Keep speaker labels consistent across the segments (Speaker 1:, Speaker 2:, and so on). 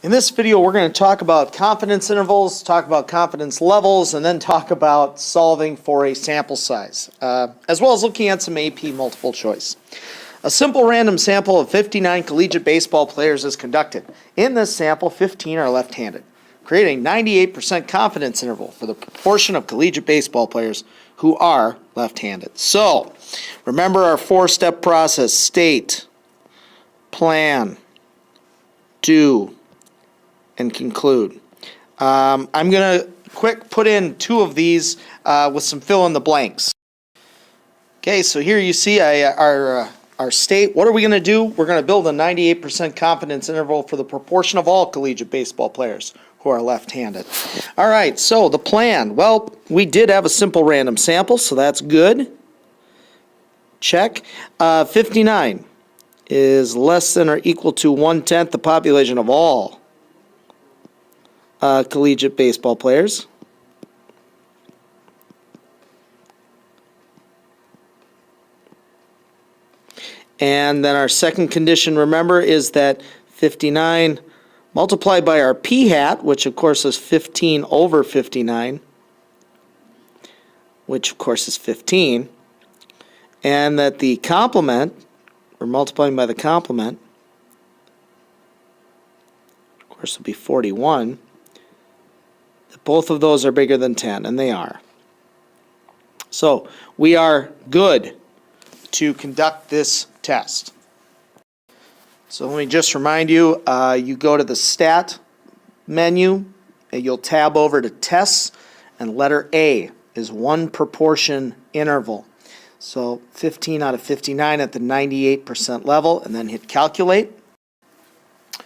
Speaker 1: In this video, we're going to talk about confidence intervals, talk about confidence levels, and then talk about solving for a sample size, as well as looking at some AP multiple choice. A simple random sample of 59 collegiate baseball players is conducted. In this sample, 15 are left-handed. Create a 98% confidence interval for the proportion of collegiate baseball players who are left-handed. So, remember our four-step process: state, plan, do, and conclude. I'm going to put in two of these with some fill in the blanks. Okay, so here you see our state. What are we going to do? We're going to build a 98% confidence interval for the proportion of all collegiate baseball players who are left-handed. All right, so the plan. Well, we did have a simple random sample, so that's good. Check. 59 is less than or equal to 1/10 the population of all collegiate baseball players. And then our second condition, remember, is that 59 multiplied by our p hat, which of course is 15 over 59, which of course is 15, and that the complement, we're multiplying by the complement, of course will be 41, that both of those are bigger than 10, and they are. So we are good to conduct this test. So let me just remind you, you go to the stat menu, and you'll tab over to tests, and letter A is one proportion interval. So 15 out of 59 at the 98% level, and then hit calculate.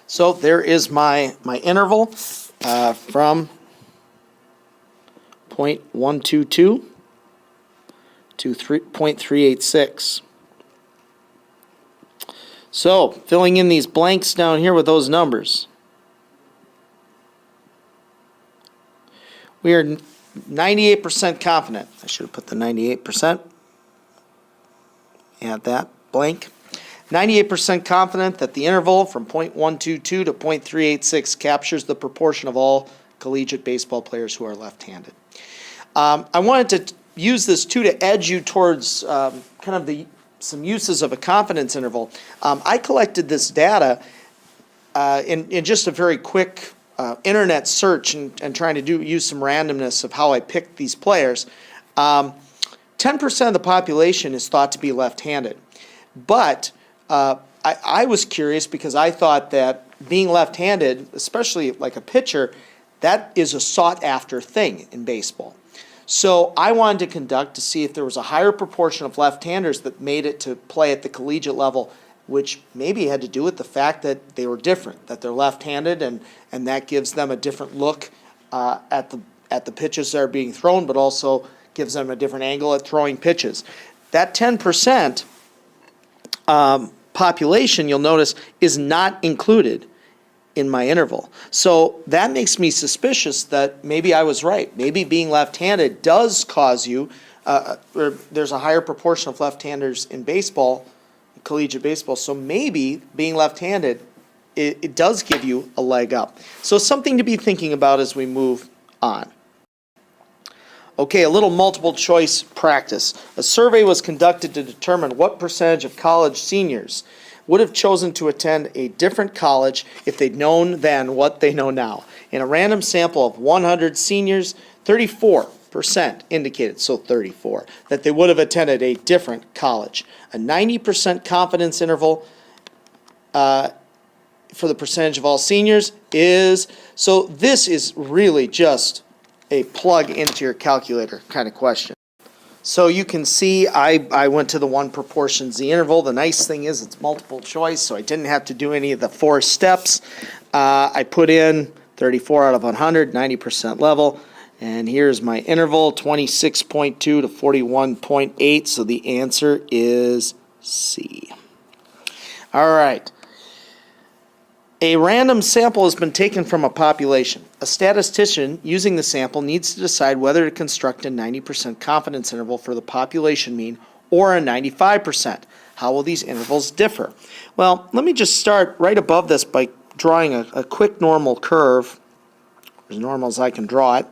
Speaker 1: So there is my interval from 0.122 to 0.386. So, filling in these blanks down here with those numbers. We are 98% confident. I should have put the 98%. Add that blank. 98% confident that the interval from 0.122 to 0.386 captures the proportion of all collegiate baseball players who are left-handed. I wanted to use this too to edge you towards kind of some uses of a confidence interval. I collected this data in just a very quick internet search and trying to use some randomness of how I picked these players. 10% of the population is thought to be left-handed, but I was curious because I thought that being left-handed, especially like a pitcher, that is a sought-after thing in baseball. So I wanted to conduct to see if there was a higher proportion of left-handers that made it to play at the collegiate level, which maybe had to do with the fact that they were different, that they're left-handed, and that gives them a different look at the pitches that are being thrown, but also gives them a different angle at throwing pitches. That 10% population, you'll notice, is not included in my interval. So that makes me suspicious that maybe I was right. Maybe being left-handed does cause you, or there's a higher proportion of left-handers in baseball, collegiate baseball, so maybe being left-handed, it does give you a leg up. So something to be thinking about as we move on. Okay, a little multiple choice practice. A survey was conducted to determine what percentage of college seniors would have chosen to attend a different college if they'd known then what they know now. In a random sample of 100 seniors, 34% indicated, so 34, that they would have attended a different college. A 90% confidence interval for the percentage of all seniors is, so this is really just a plug into your calculator kind of question. So you can see I went to the one proportion Z interval. The nice thing is it's multiple choice, so I didn't have to do any of the four steps. I put in 34 out of 100, 90% level, and here's my interval, 26.2 to 41.8, so the answer is C. All right. A random sample has been taken from a population. A statistician using the sample needs to decide whether to construct a 90% confidence interval for the population mean or a 95%. How will these intervals differ? Well, let me just start right above this by drawing a quick normal curve, as normal as I can draw it.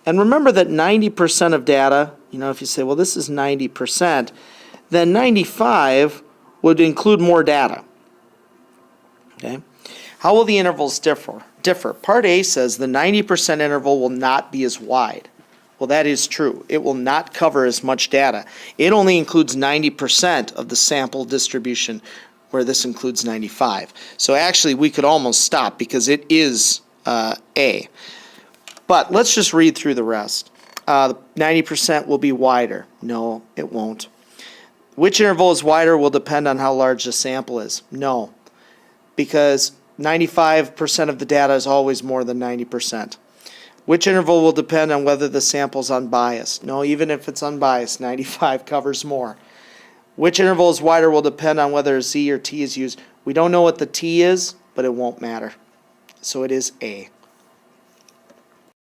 Speaker 1: And remember that 90% of data, if you say, well, this is 90%, then 95 would include more data. Okay? How will the intervals differ? Part A says the 90% interval will not be as wide. Well, that is true. It will not cover as much data. It only includes 90% of the sample distribution, where this includes 95. So actually, we could almost stop because it is A. But let's just read through the rest. 90% will be wider. No, it won't. Which interval is wider will depend on how large the sample is. No, because 95% of the data is always more than 90%. Which interval will depend on whether the sample is unbiased? No, even if it's unbiased, 95 covers more. Which interval is wider will depend on whether Z or T is used. We don't know what the T is, but it won't matter. So it is A.